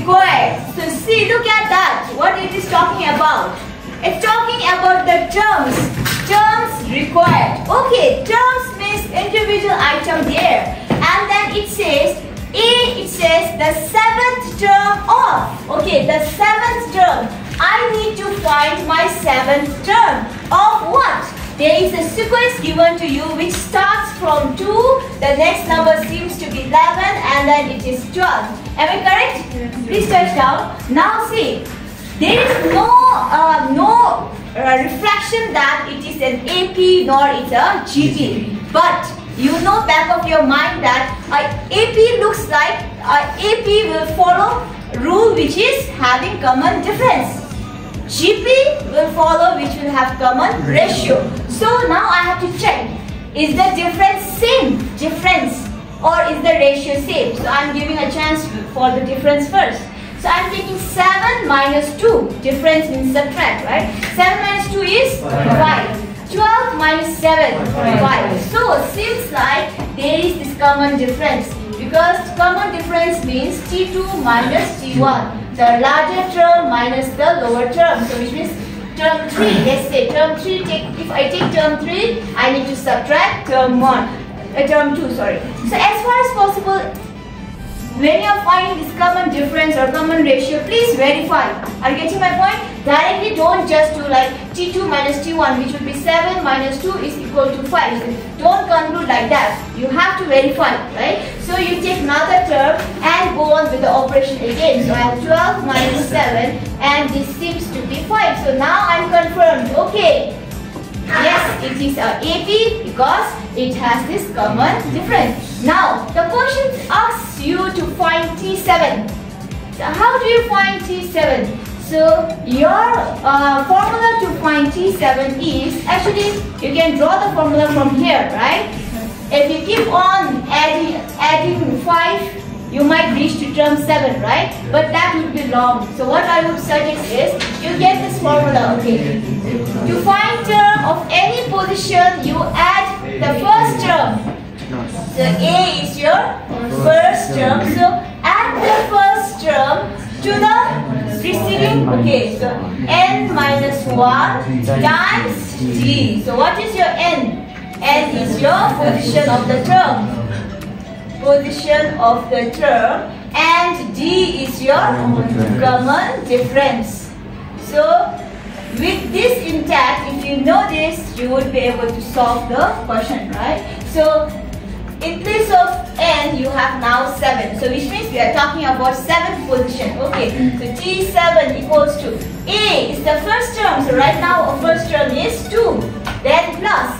required. So see, look at that. What it is talking about. It's talking about the terms. Terms required. Okay, terms means individual item there. And then it says, it says the seventh term of. Okay, the seventh term. I need to find my seventh term of what? There is a sequence given to you which starts from 2, the next number seems to be 11, and then it is 12. Am I correct? Yes. Please touch down. Now see, there is no reflection that it is an AP nor it's a GP. But you know back of your mind that AP looks like AP will follow rule which is having common difference. GP will follow which will have common ratio. So now I have to check, is the difference same difference or is the ratio same? So I am giving a chance for the difference first. So I am taking 7 minus 2, difference means subtract, right? 7 minus 2 is 5. 12 minus 7, 5. So seems like there is this common difference. Because common difference means T2 minus T1. The larger term minus the lower term. So which means term 3. Let's say term 3, if I take term 3, I need to subtract term 2, sorry. So as far as possible, when you are finding this common difference or common ratio, please verify. Are you getting my point? Directly don't just do like T2 minus T1, which would be 7 minus 2 is equal to 5. So don't conclude like that. You have to verify, right? So you take another term and go on with the operation again. So I have 12 minus 7 and this seems to be 5. So now I'm confirmed. Okay. Yes, it is a AP because it has this common difference. Now, the question asks you to find T7. So how do you find T7? So your formula to find T7 is, actually you can draw the formula from here, right? If you keep on adding 5, you might reach to term 7, right? But that would be long. So what I would suggest is, you get this formula, okay? To find term of any position, you add the first term. So A is your first term. So add the first term to the preceding, okay, so n minus 1 times d. So what is your n? N is your position of the term. Position of the term, and d is your common difference. So with this intact, if you know this, you would be able to solve the question, right? So in place of n, you have now 7. So which means we are talking about 7th position. Okay, so T7 equals to A is the first term. So right now our first term is 2. Then plus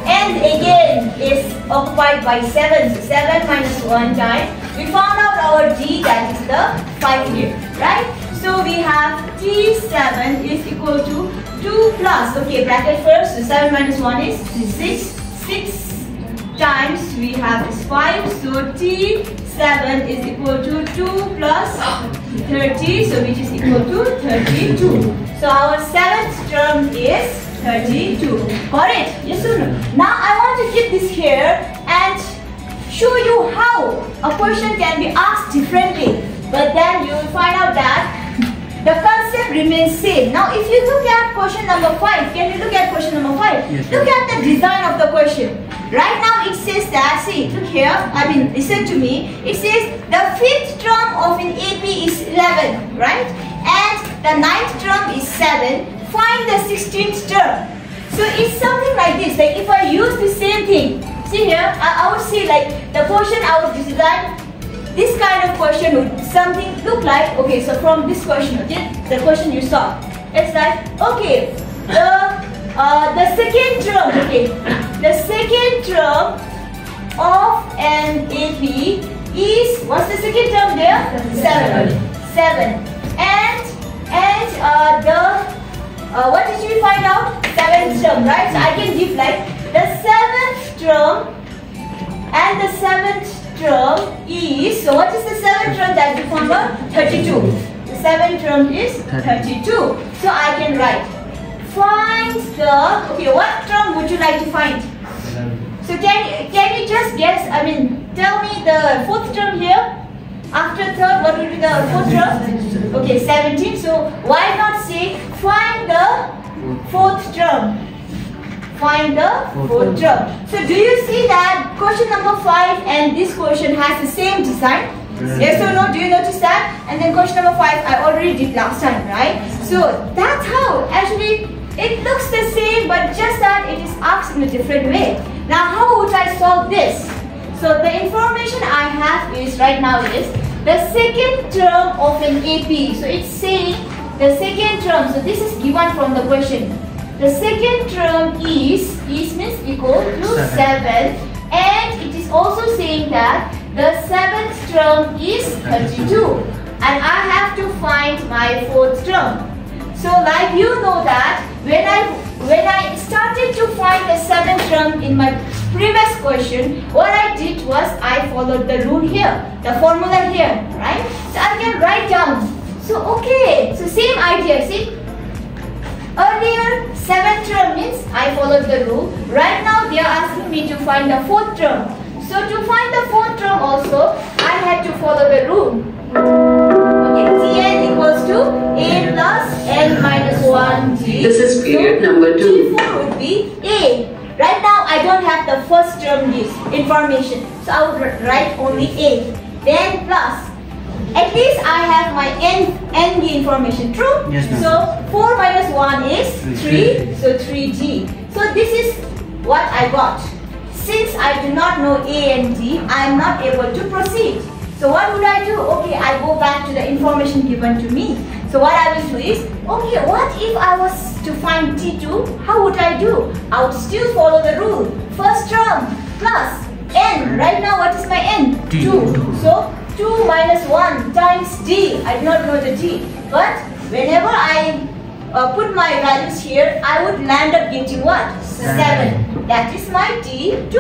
n again is occupied by 7. So 7 minus 1 times. We found out our d, that is the 5 here, right? So we have T7 is equal to 2 plus, okay, bracket first. So 7 minus 1 is 6. 6 times we have is 5. So T7 is equal to 2 plus 30. So which is equal to 32. So our 7th term is 32. Got it? Yes or no? Now I want to keep this here and show you how a question can be asked differently. But then you will find out that the concept remains same. Now if you look at question number 5, can you look at question number 5? Yes, look at the design of the question. Right now it says that, see, look here, listen to me. It says the 5th term of an AP is 11, right? And the 9th term is 7. Find the 16th term. So it's something like this, like if I use the same thing, see here, I would say like the question I would design, this kind of question would something look like, okay, so from this question, okay, the question you saw, it's like, okay, the second term, okay, the second term of an AP is, what's the second term there? 7. 7. And what did we find out? 7th term, right? So I can give like the 7th term and the 7th term is, so what is the 7th term that we found out? 32. The 7th term is 32. So I can write, find the, okay, what term would you like to find? So can you just guess, tell me the 4th term here? After third, what will be the fourth term? Okay, 17. So why not say find the fourth term? Find the fourth term. So do you see that question number 5 and this question has the same design? Yes or no? Do you notice that? And then question number 5 I already did last time, right? So that's how actually it looks the same, but just that it is asked in a different way. Now how would I solve this? So the information I have is right now is the second term of an AP. So it's saying the second term. So this is given from the question. The second term is means equal to 7, and it is also saying that the seventh term is 32, and I have to find my fourth term. So like you know that when I started to find the seventh term in my previous question, what I did was I followed the rule here, the formula here, right? So I can write down. So okay, so same idea, see? Earlier, seventh term means I followed the rule. Right now, they are asking me to find the fourth term. So to find the fourth term also, I had to follow the rule. Okay, Tn equals to a plus n minus 1g. This is period so number 2. G4 would be a. Right now, I don't have the first term information. So I would write only a. Then plus. At least I have my NG information, true? Yes, ma'am. So 4 minus 1 is 3, so 3G. So this is what I got. Since I do not know A and D, I am not able to proceed. So what would I do? Okay, I go back to the information given to me. So what I will do is, okay, what if I was to find T2? How would I do? I would still follow the rule. First term plus N. Right now, what is my N? 2. So 2 minus 1 times D. I do not know the D. But whenever I put my values here, I would land up getting what? 7. That is my T2.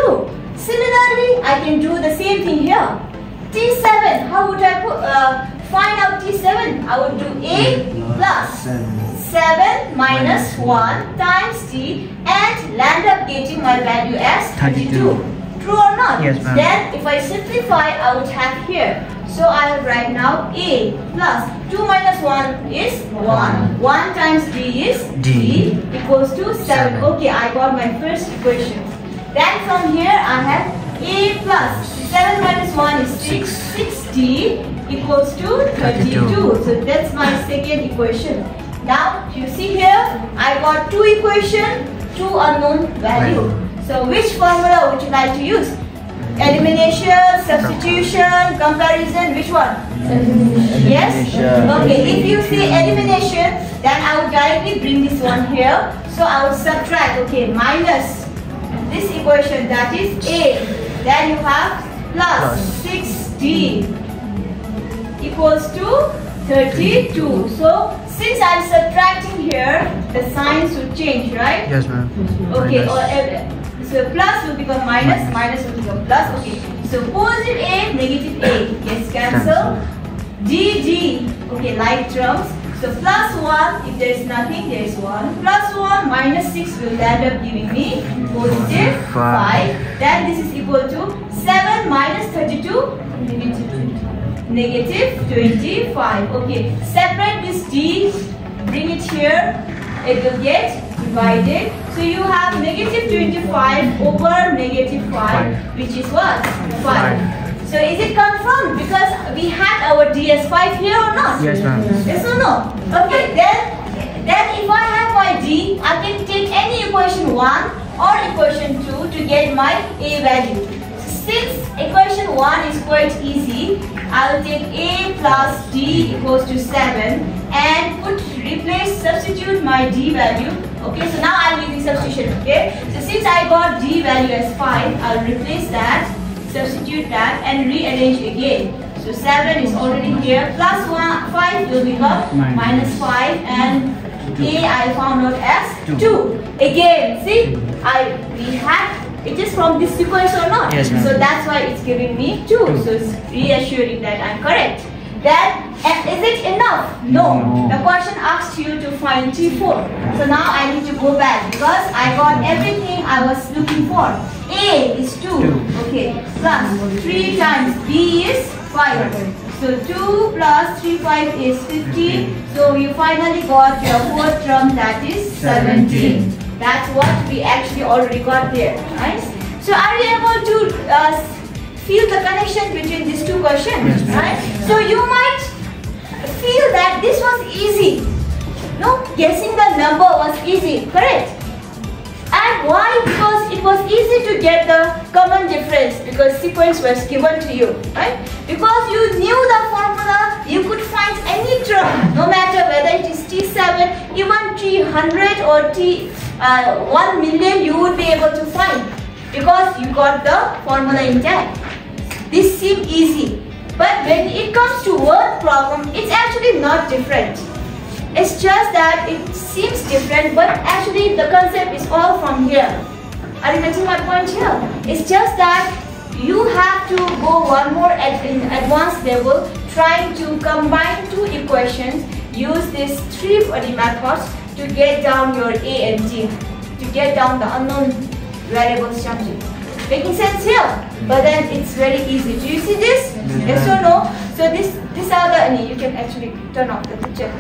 Similarly, I can do the same thing here. T7. How would I find out T7? I would do A plus 7 minus 1 times T and land up getting my value as 32. True or not? Yes, ma'am. Then if I simplify, I would have here. So I have right now A plus 2 minus 1 is 1. 1 times D is D equals to 7. Okay, I got my first equation. Then from here I have A plus 7 minus 1 is 6. 6D equals to 32. So that's my second equation. Now you see here, I got 2 equations, 2 unknown value. So which formula would you like to use? Elimination, substitution, comparison, which one? Yes? Okay, if you say elimination, then I would directly bring this one here. So I would subtract, okay, minus this equation, that is A. Then you have plus 6D equals to 32. So since I am subtracting here, the signs would change, right? Yes, ma'am. Okay, so plus will become minus, minus will become plus. Okay, so positive A, negative A gets cancelled. D, okay, like terms. So plus 1, if there is nothing, there is 1. Plus 1 minus 6 will end up giving me positive 5. Then this is equal to 7 minus 32, negative 25. Okay, separate this D, bring it here. It will get divided. So you have negative 25 over negative 5, which is what? 5. So is it confirmed? Because we had our D as 5 here or not? Yes, ma'am. Yes or no? Okay, then if I have my D, I can take any equation 1 or equation 2 to get my A value. Since equation 1 is quite easy, I will take A plus D equals to 7 and substitute my D value. Okay, so now I'm using substitution. Okay, so since I got D value as 5, I'll replace that, substitute that and rearrange again. So 7 is already here, plus 5 will become minus 5 and A I found out as 2. Again, see, we had it is from this sequence or not? Yes, ma'am. So that's why it's giving me 2. So it's reassuring that I'm correct. Then, is it enough? No. The question asked you to find T4. So now I need to go back because I got everything I was looking for. A is 2. Okay. Plus 3 times B is 5. So 2 plus 3, 5 is 15. So you finally got your fourth term, that is 17. That's what we actually already got there. Nice. So are you able to feel the connection between these two questions? Right? So you might feel that this was easy. No, guessing the number was easy, correct? And why? Because it was easy to get the common difference because sequence was given to you, right? Because you knew the formula, you could find any term, no matter whether it is T7, even 300 or 1 million, you would be able to find because you got the formula intact. This seemed easy, but when it comes to word problem, it's actually not different. It's just that it seems different, but actually the concept is all from here. Are you getting my point here? It's just that you have to go one more in advanced level, trying to combine two equations, use these three methods to get down your A and D, to get down the unknown variable structure. Making sense here? But then it's very easy. Do you see this? Yes or no? So these are the, you can actually turn off the picture.